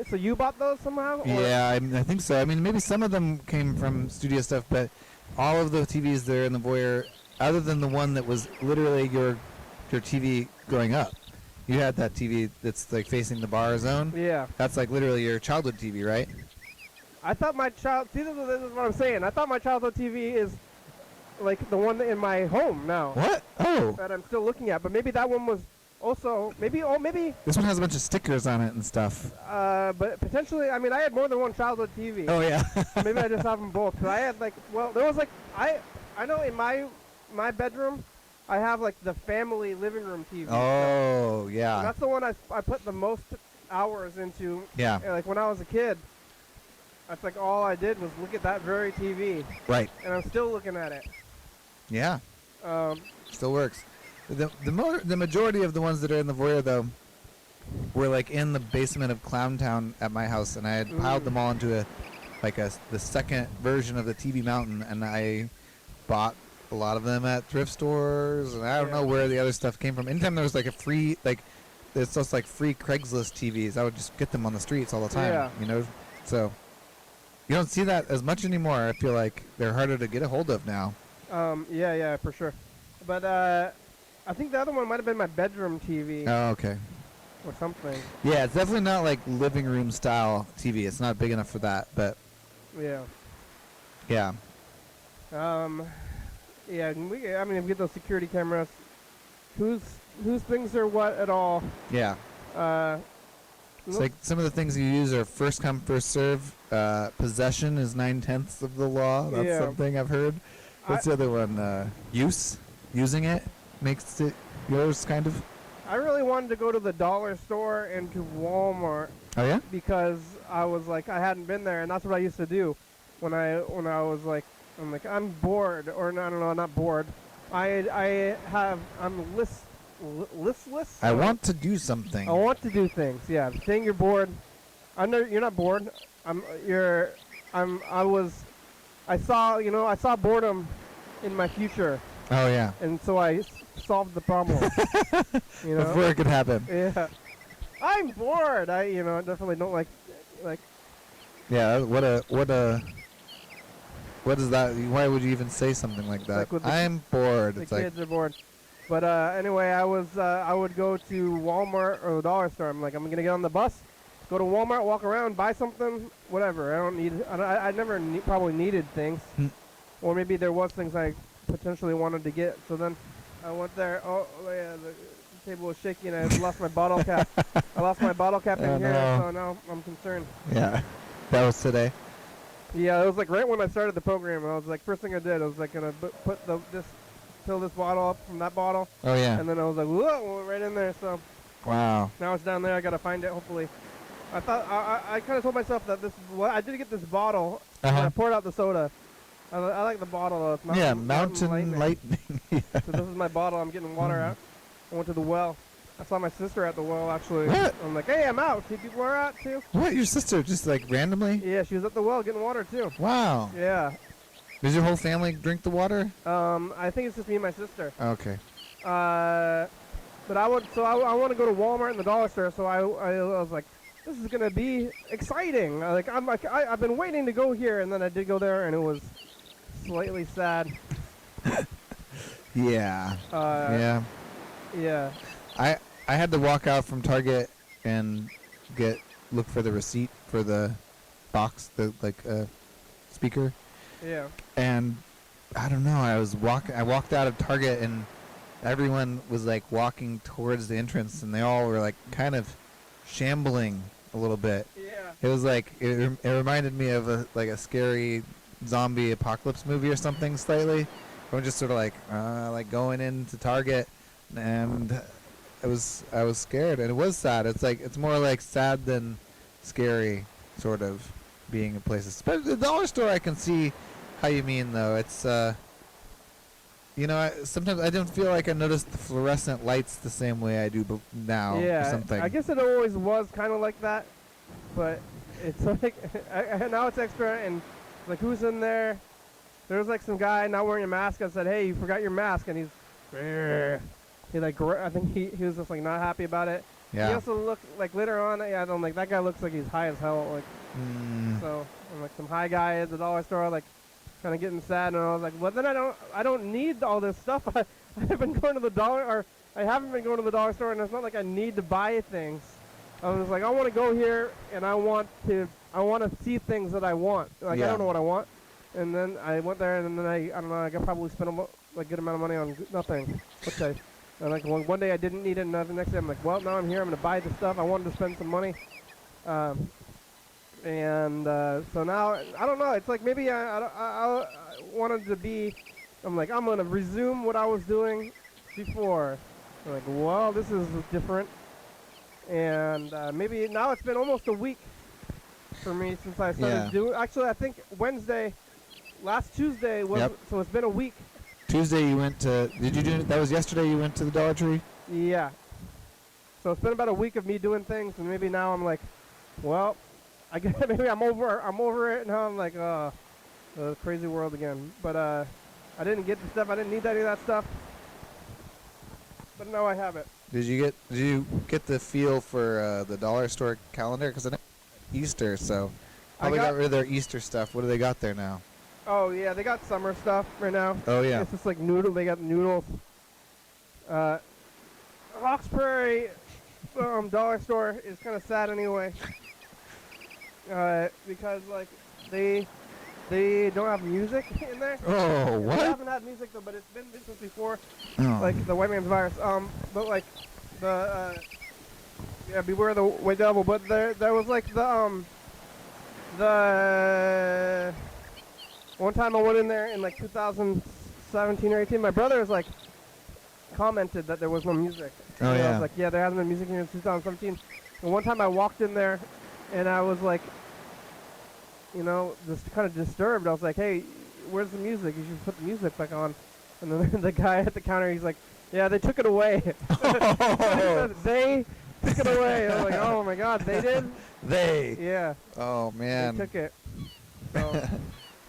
so you bought those somehow? Or? Yeah, I think so. I mean, maybe some of them came from studio stuff, but all of the TVs that are in the voyeur, other than the one that was literally your TV growing up, you had that TV that's like facing the bar zone. Yeah. That's like literally your childhood TV, right? I thought my this is what I'm saying. I thought my childhood TV is like the one in my home now. What? Oh. That I'm still looking at, but maybe that one was also maybe. This one has a bunch of stickers on it and stuff. But potentially, I mean, I had more than one childhood TV. Oh yeah. Maybe I just have them both. 'Cause I had there was like I know in my bedroom, I have like the family living room TV. Oh And yeah. that's the one I put the most hours into. Yeah. Like when I was a kid, that's like all I did was look at that very TV, Right. and I'm still looking at it. Yeah. Um, Still works. The majority of the ones that are in the voyeur though were like in the basement of Clown Town at my house, and I had piled them all into the second version of the TV Mountain, and I bought a lot of them at thrift stores, and I don't know where the other stuff came from. Anytime there was like a free there's just like free Craigslist TVs, I would just get them on the streets all the time. Yeah. You know, so you don't see that as much anymore. I feel like they're harder to get a hold of now. yeah, for sure. But I think the other one might have been my bedroom TV Oh, okay. or something. Yeah, it's definitely not like living room style TV. It's not big enough for that, but Yeah. yeah. Yeah. If we get those security cameras, whose things are what at all? Yeah. It's like some of the things you use are first come, first serve. Possession is 9/10 of the law. That's Yeah. something I've heard. What's the other one? Using it makes it yours, kind of. I really wanted to go to the dollar store and to Walmart Oh yeah. because I was like I hadn't been there, and that's what I used to do when I was like I'm bored, or no, not bored. I'm listless. I want to do something. I want to do things. Yeah, saying you're bored. You're not bored. I saw boredom in my future, Oh yeah. and so I solved the problem. Before it could happen. Yeah. I'm bored. I definitely don't like. Yeah. What is that? Why would you even say something like that? Like with the- I'm bored. The It's like, kids are bored. But anyway, I would go to Walmart or the dollar store. I'm gonna get on the bus, go to Walmart, walk around, buy something, whatever. I never probably needed things, or maybe there was things I potentially wanted to get. So then I went there. Oh yeah, the table was shaky, and I lost my bottle cap. I lost my bottle cap in Oh, here, no. so now I'm concerned. yeah. That was today. Yeah, it was like right when I started the program. I was like, first thing I did, I was like gonna put this fill this bottle up from that bottle. Oh yeah. And then I was like, whoa, right in there. So Wow. now it's down there. I gotta find it. Hopefully, I thought I kind of told myself that this. Well, I did get this bottle. And I poured out the soda. I like the bottle though. It's Mountain Lightning. Yeah. So this is my bottle. I'm getting water out. I went to the well. I saw my sister at the well actually. What? I'm like, hey, I'm out. See, people are out too. What? Your sister just like randomly? Yeah, she was at the well getting water too. Wow. Yeah. Does your whole family drink the water? I think it's just me and my sister. Okay. But I want to go to Walmart and the dollar store. So I was like, this is gonna be exciting. I've been waiting to go here, and then I did go there, and it was slightly sad. Yeah. Yeah. Yeah. I had to walk out from Target and look for the receipt for the box, the speaker. Yeah. And I don't know, I walked out of Target and everyone was like walking towards the entrance and they all were like kind of shambling a little bit. Yeah. It was like it reminded me of a scary zombie apocalypse movie or something slightly. Everyone just sort of like going into Target, and I was scared, and it was sad. It's more like sad than scary, sort of, being in places. But the dollar store, I can see how you mean though. It's sometimes I don't feel like I notice the fluorescent lights the same way I do now. Yeah. Or something. I guess it always was kind of like that, but it's like now it's extra, and like who's in there? There was like some guy not wearing a mask. I said, "Hey, you forgot your mask," and I think he was just like not happy about it. Yeah. He also looked like later on. Yeah, I'm like that guy looks like he's high as hell. Like so, I'm like some high guy at the dollar store, like kind of getting sad, and I was like, well, then I don't need all this stuff. I haven't been going to the dollar store, and it's not like I need to buy things. I was like, I want to go here, and I want to see things that I want. Like I don't know what I want. And then I went there, and then I don't know, I could probably spend a good amount of money on nothing. Okay. And like one day I didn't need it, and the next day I'm like, well, now I'm here, I'm gonna buy the stuff. I wanted to spend some money, so now I don't know. It's like maybe I wanted to be. I'm like, I'm gonna resume what I was doing before. I'm like, well, this is different, and maybe now it's been almost a week for me since I started doing. Actually, I think last Tuesday was, so it's been a week. Tuesday you went to, did you do, that was yesterday you went to the Dollar Tree? Yeah. So it's been about a week of me doing things, and maybe now I'm like, well, I guess maybe I'm over it, and now I'm like, the crazy world again. But I didn't get the stuff, I didn't need any of that stuff. But now I have it. Did you get the feel for the dollar store calendar? Because I know Easter, so probably got rid of their Easter stuff. What do they got there now? Oh yeah, they got summer stuff right now. Oh yeah. It's just like noodle. They got noodles. Hawkesbury dollar store is kind of sad anyway. Because like they don't have music in there. Oh, what? They haven't had music though, but it's been since before. Oh. Like the White Man's Virus. But like Beware the White Devil. But there was like the one time I went in there in like 2017 or 18. My brother was like commented that there was no music. Oh and yeah. I was like, yeah, there hasn't been music in 2017. And one time I walked in there, and I was like, just kind of disturbed. I was like, hey, where's the music? You should put the music back on. And then the guy at the counter, he's like, yeah, they took it away. They took it away. I was like, oh my God, they did? They. Yeah. Oh man. They took it. So.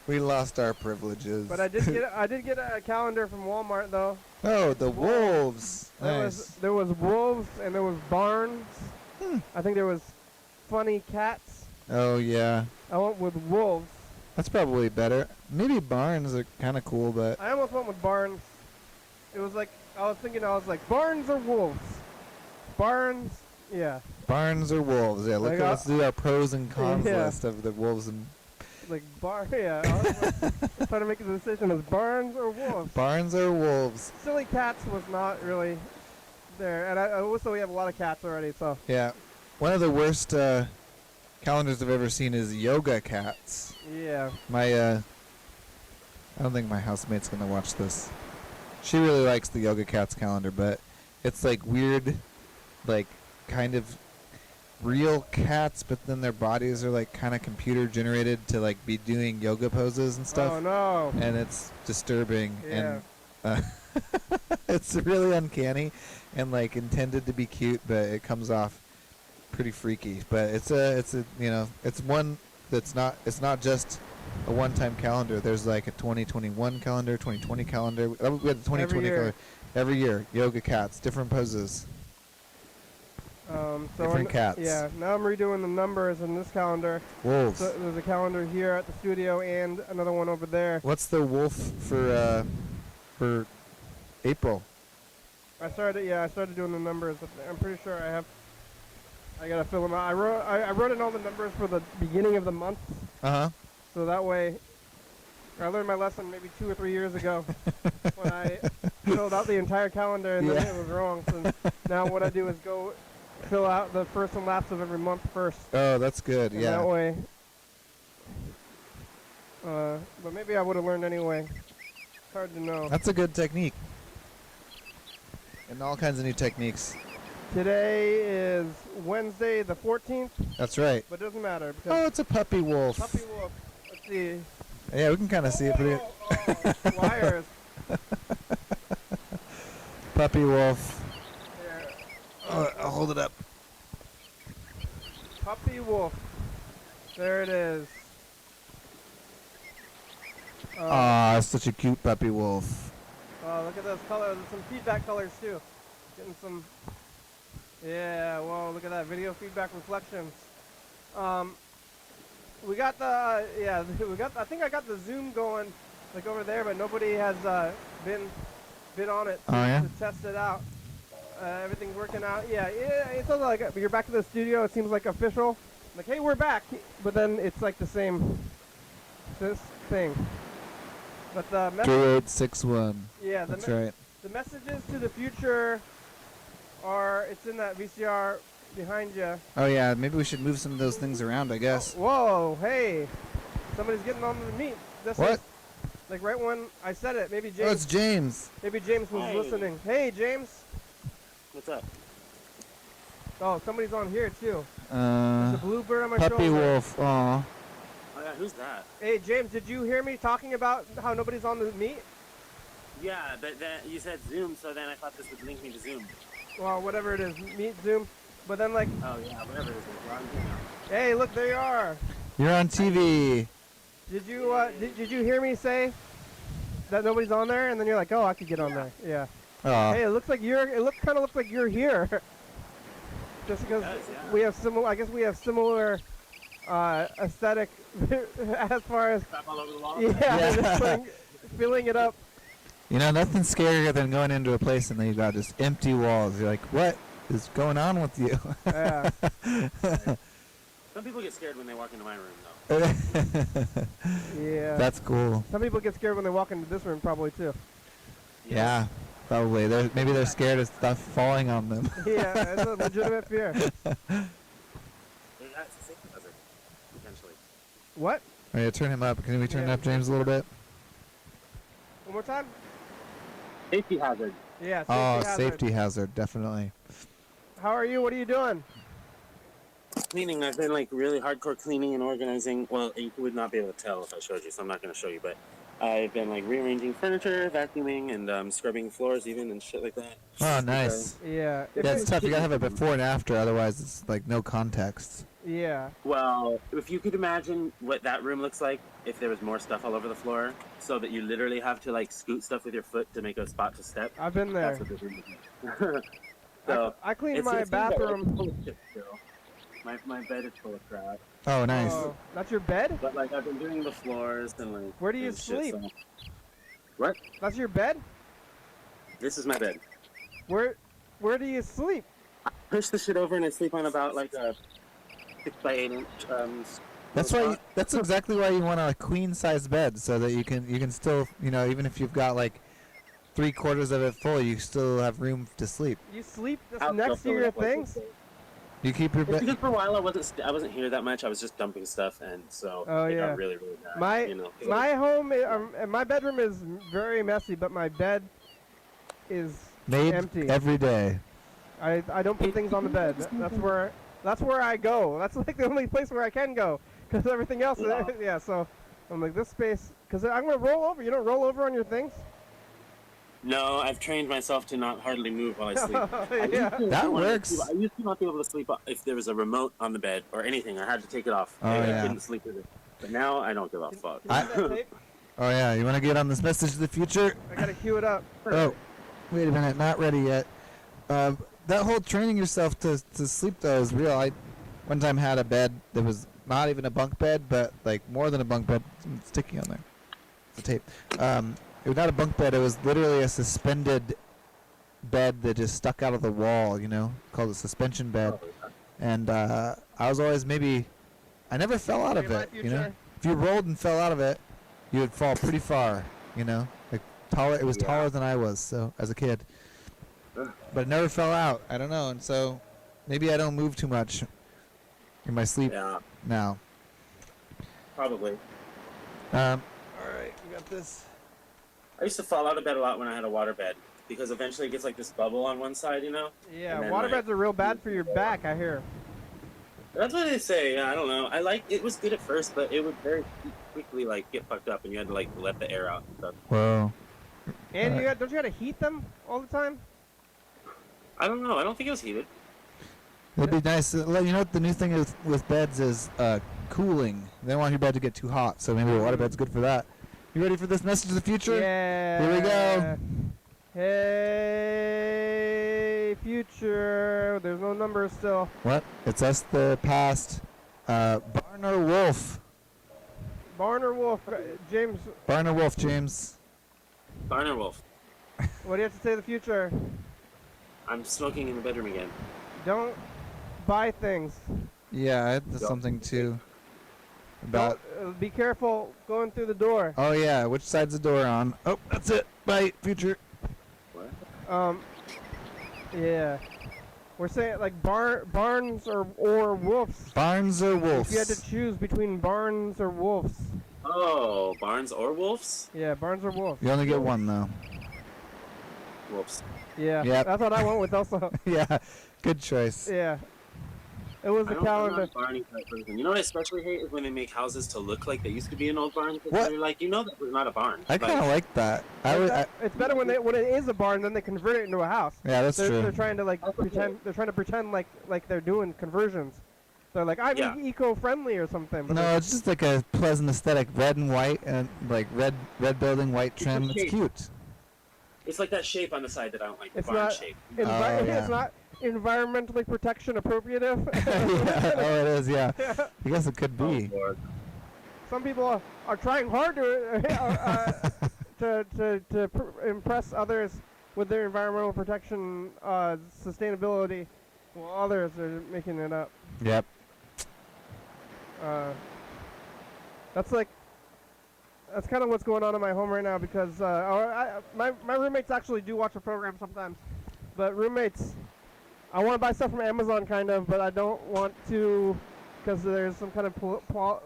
We lost our privileges. But I did get a calendar from Walmart though. Oh, the wolves. Nice. There was wolves and there was barns. I think there was funny cats. Oh yeah. I went with wolves. That's probably better. Maybe barns are kind of cool, but I almost went with barns. It was like I was like barns or wolves. Barns, yeah. Barns or wolves? Yeah. Let's do our pros and cons list of the wolves and. Like yeah. I was trying to make a decision as barns or wolves. Barns or wolves. Silly cats was not really there, and I also we have a lot of cats already. So yeah, one of the worst calendars I've ever seen is yoga cats. Yeah. I don't think my housemate's gonna watch this. She really likes the Yoga Cats calendar, but it's like weird, like kind of real cats, but then their bodies are like kind of computer generated to like be doing yoga poses and stuff. Oh no. And it's disturbing. Yeah. And it's really uncanny and like intended to be cute, but it comes off pretty freaky. But it's a it's one that's not, it's not just a one-time calendar. There's like a 2021 calendar, 2020 calendar. We had the 2020 Every year. calendar every year. Yoga cats, different poses. Different cats. Yeah, now I'm redoing the numbers in this calendar. Wolves. So there's a calendar here at the studio and another one over there. What's the wolf for April? I started doing the numbers. I'm pretty sure I gotta fill them out. I wrote in all the numbers for the beginning of the month, Uh-huh. so that way I learned my lesson maybe 2 or 3 years ago when I filled out the entire calendar and then Yeah. it was wrong. So now what I do is go fill out the first and last of every month first. Oh, that's good. And Yeah. that way. But maybe I would have learned anyway. It's hard to know. That's a good technique. And all kinds of new techniques. Today is Wednesday the 14th, That's right. but it doesn't matter Oh, because it's a puppy wolf. puppy wolf. Let's see. Yeah, we can kind of see it pretty. Wires. Puppy wolf. Here. Oh, I'll hold it up. Puppy wolf. There it is. Aw, such a cute puppy wolf. Look at those colors. There's some feedback colors too. Getting some. Yeah. Whoa! Look at that video feedback reflections. We got the I think I got the zoom going like over there, but nobody has been on it Oh, yeah? to test it out. Everything's working out. Yeah. It's also like you're back to the studio. It seems like official. Like, hey, we're back. But then it's like the same this thing. But the message. 3861. Yeah. That's right. The messages to the future are. It's in that VCR behind you. Oh, yeah. Maybe we should move some of those things around, I guess. Whoa, hey. Somebody's getting on the meat. This What? is like right when I said it. Maybe Oh, it's James. James. Maybe James was Hey. listening. Hey, James. What's up? Oh, somebody's on here too. There's a blue bird on my shoulder. Puppy wolf. Aw. Oh yeah, who's that? Hey, James, did you hear me talking about how nobody's on the meet? Yeah, but then you said Zoom, so then I thought this would link me to Zoom. Well, whatever it is, meet Zoom. But then like, Oh yeah, whatever it is. We're on Zoom now. hey, look, there you are. You're on TV. Did you hear me say that nobody's on there? And then you're like, oh, I could get on there. Yeah. Aw. Hey, it looks like kind of looks like you're here. Just because does, yeah. we have similar, I guess we have similar aesthetic as far as Crap all over the wall. yeah, Yeah. filling it up. You know, nothing's scarier than going into a place and then you got just empty walls. You're like, what is going on with you? Yeah. Some people get scared when they walk into my room, though. Yeah. That's cool. Some people get scared when they walk into this room, probably too. Yeah, probably. Maybe they're scared of stuff falling on them. Yeah, it's a legitimate fear. Yeah, it's a safety hazard, potentially. What? Oh, yeah, turn him up. Can we turn Yeah. up James a little bit? One more time? Safety hazard. Yeah. Safety Oh, hazard. safety hazard, definitely. How are you? What are you doing? Cleaning. I've been like really hardcore cleaning and organizing. Well, you would not be able to tell if I showed you, so I'm not going to show you. But I've been like rearranging furniture, vacuuming, and scrubbing floors even and shit like that. Oh, nice. Yeah. Yeah, it's tough. You gotta have it before and after, otherwise it's like no context. Yeah. Well, if you could imagine what that room looks like if there was more stuff all over the floor, so that you literally have to like scoot stuff with your foot to make a spot to step. I've been there. That's what this room looks like. So I cleaned it's- my it's full of bathroom. shit still. My bed is full of crap. Oh, nice. Oh, that's your bed? But like I've been doing the floors and like. Where do you and shit, sleep? so- What? That's your bed? This is my bed. Where do you sleep? Push the shit over and I sleep on about like a 6x8 inch. That's why. That's exactly why you want a queen size bed, so that you can still, you know, even if you've got like 3/4 of it full, you still have room to sleep. You sleep just I'll next to fill it your up like things? this. You keep your It's bed. because for a while I wasn't here that much. I was just dumping stuff, and so Oh, it yeah. got really bad. My you know, my home, my bedroom is very messy, but my bed is Made empty. every day. I don't put things on the bed. That's where I go. That's like the only place where I can go, because everything else, yeah. So I'm like, this space, because I'm gonna roll over. You don't roll over on your things. No, I've trained myself to not hardly move while I sleep. Yeah. That works. I used to not be able to sleep if there was a remote on the bed or anything. I had to take it off. Oh, I yeah. couldn't sleep with it. But now I don't give a fuck. Oh yeah, you want to get on this message to the future? I gotta cue it up. Oh, wait a minute, not ready yet. That whole training yourself to sleep though is real. I one time had a bed that was not even a bunk bed, but like more than a bunk bed. It's sticky on there. It's a tape. It was not a bunk bed. It was literally a suspended bed that just stuck out of the wall. You know, called a suspension bed. And I was always I never fell out of it. You know, if you rolled and fell out of it, you would fall pretty far. You know, like taller. It was taller than I was, so as a kid. But it never fell out. I don't know, and so maybe I don't move too much in my sleep now. Probably. All right, we got this. I used to fall out of bed a lot when I had a water bed because eventually it gets like this bubble on one side, you know? Yeah, waterbeds are real bad for your back, I hear. That's what they say. Yeah, I don't know. It was good at first, but it would very quickly like get fucked up, and you had to like let the air out and stuff. Whoa. And don't you gotta heat them all the time? I don't know. I don't think it was heated. It'd be nice. You know what the new thing is with beds is cooling. They don't want your bed to get too hot, so maybe a waterbed's good for that. You ready for this message of the future? Yeah. Here we go. Hey, future. There's no numbers still. What? It's us, the past. Barn or Wolf? Barn or Wolf? James. Barn or Wolf, James? Barn or Wolf? What do you have to say to the future? I'm smoking in the bedroom again. Don't buy things. Yeah, that's something too. About. Be careful going through the door. Oh yeah, which side's the door on? Oh, that's it. Bye, future. What? Yeah. We're saying like barns or wolves. Barns or wolves? If you had to choose between barns or wolves. Oh, barns or wolves? Yeah, barns or wolves. You only get one though. Wolves. Yeah. Yep. That's what I went with also. Yeah, good choice. Yeah. It was I the don't- I'm calendar. not a barny type person. You know what I especially hate is when they make houses to look like they used to be an old barn. Because What? they're like, that was not a barn. I kind of like that. It's better when it is a barn than they convert it into a house. Yeah, that's They're true. trying to pretend. They're trying to pretend like they're doing conversions. They're like, I'm eco-friendly or something. But No, it's just like a pleasant aesthetic, red and white, and like red building, white trim. It's shape. cute. It's like that shape on the side that I don't like. The It's barn not- shape. yeah. It's not environmentally protection appropriative. Yeah, oh, it is. Yeah, I guess it could Oh, be. Lord. Some people are trying hard to impress others with their environmental protection sustainability, while others are making it up. Yep. That's kind of what's going on in my home right now because my roommates actually do watch the program sometimes, but roommates, I want to buy stuff from Amazon kind of, but I don't want to because there's some kind of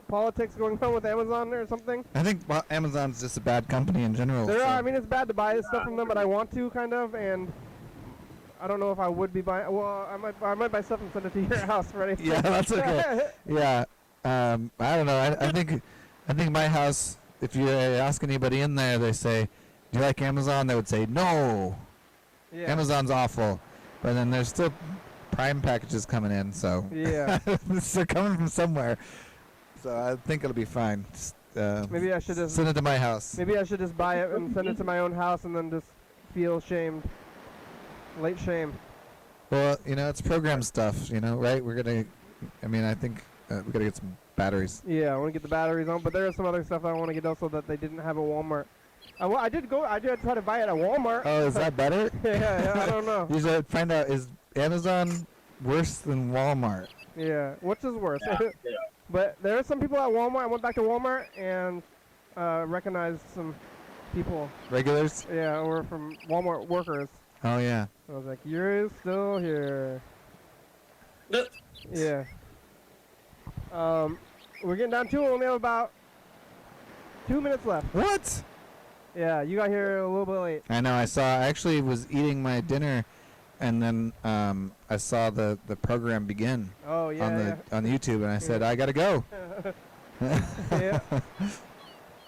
politics going on with Amazon or something. I think Amazon's just a bad company in general. There so- are, I mean, it's bad to buy this stuff from them, but I want to kind of, and I don't know if I would be buying. Well, I might buy stuff and send it to your house, ready? Yeah, that's okay. Yeah. I don't know. I think my house. If you ask anybody in there, they say, "Do you like Amazon?" They would say, "No, Yeah. Amazon's awful." But then there's still Prime packages coming in, so Yeah. they're coming from somewhere. So I think it'll be fine. Just, Maybe I should just send it to my house. maybe I should just buy it and send it to my own house and then just feel shamed. Late shame. Well, it's program stuff, right? I think we gotta get some batteries. Yeah, I want to get the batteries on, but there is some other stuff I want to get also that they didn't have at Walmart. I did try to buy it at Walmart. Oh, is that better? yeah, I don't know. You should find out, is Amazon worse than Walmart? Yeah, which is worse? Yeah. But there are some people at Walmart. I went back to Walmart and recognized some people. Regulars? Yeah, were from Walmart workers. Oh, yeah. I was like, you're still here. Yeah. We're getting down to it. We only have about 2 minutes left. What? Yeah, you got here a little bit late. I know. I actually was eating my dinner, and then I saw the program begin Oh yeah. on YouTube, and I said, I gotta go. Yeah.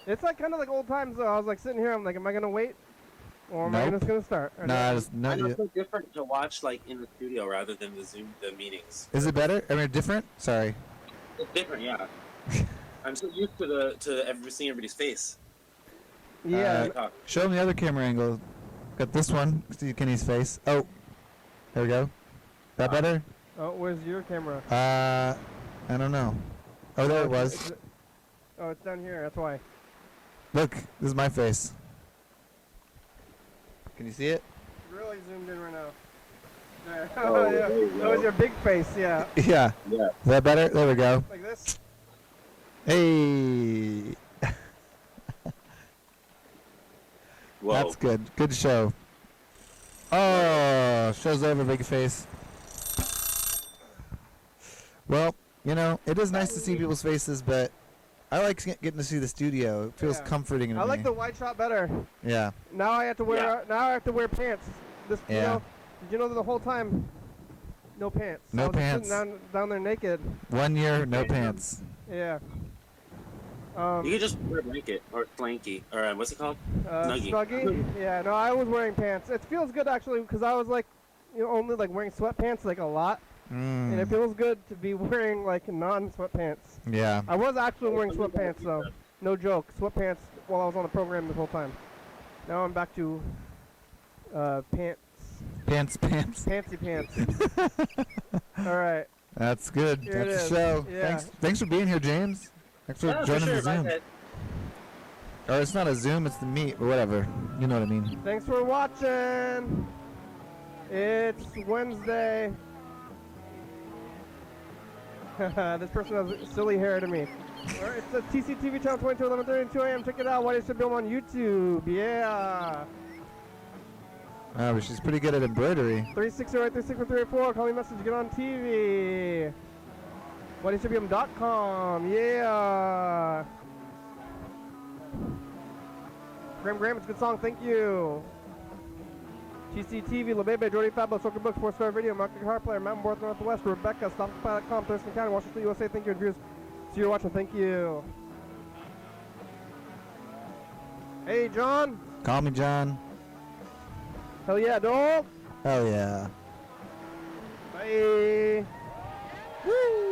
It's like kind of like old times though. I was like sitting here, I'm like, am I gonna wait, or am I Nope. just gonna start? Or No, I know it's so different to watch like in the studio rather than the meetings. Is it better? I mean, different? Sorry. It's different, yeah. I'm so used to seeing everybody's face. Yeah. Show him the other camera angle. Got this one. See Kenny's face. Oh, there we go. That better? Oh, where's your camera? I don't know. Oh, there it was. Oh, it's down here. That's why. Look, this is my face. Can you see it? Really zoomed in right now. There. Oh, Oh, yeah. there you That go. was your big face. Yeah. Yeah. Yeah. Is that better? There we go. Like this. Hey. Whoa. That's good. Good show. Oh, shows over big face. Well, you know, it is nice to see people's faces, but I like getting to see the studio. It feels Yeah. comforting to I me. like the wide shot better. Yeah. Now I have to wear. Yeah. Now I have to wear pants. This. You Yeah. know. Did you know that the whole time? No pants. No I was just pants. sitting down there naked. 1 year, no pants. Yeah. You could just wear a blanket or blankie or what's it called? Snuggie. Snuggie? Yeah, no, I was wearing pants. It feels good actually because I was like, only like wearing sweatpants like a lot, and it feels good to be wearing like non-sweatpants. Yeah. I was actually wearing sweatpants though, no joke, sweatpants while I was on the program this whole time. Now I'm back to pants, pantsy pants. All right. That's good. Here it That's the is. show. Yeah. Thanks for being here, James. Thanks for Yeah, for joining sure, the Zoom. Or it's not a Zoom, it's the Meet, or whatever. You know what I mean. Thanks for watching. It's Wednesday. This person has silly hair to me. Alright, it's the TCTV channel 22, 11:30 and 2 a.m. Check it out. YDHWM on YouTube. Yeah. But she's pretty good at embroidery. 360-364-384. Call me message. Get on TV. YDHWM.com. Yeah. Graham, it's a good song. Thank you. TCTV, La Bebe, Jordy Fablo, Soaker Books, 4-Star Video, Mark the Guitar Player, Mountain North, Northwest, Rebecca, StopPilot.com, Thurston County, Washington, USA. Thank you, and viewers. See you watching. Thank you. Hey, John. Call me John. Hell yeah, dog. Hell yeah. Bye. Woo.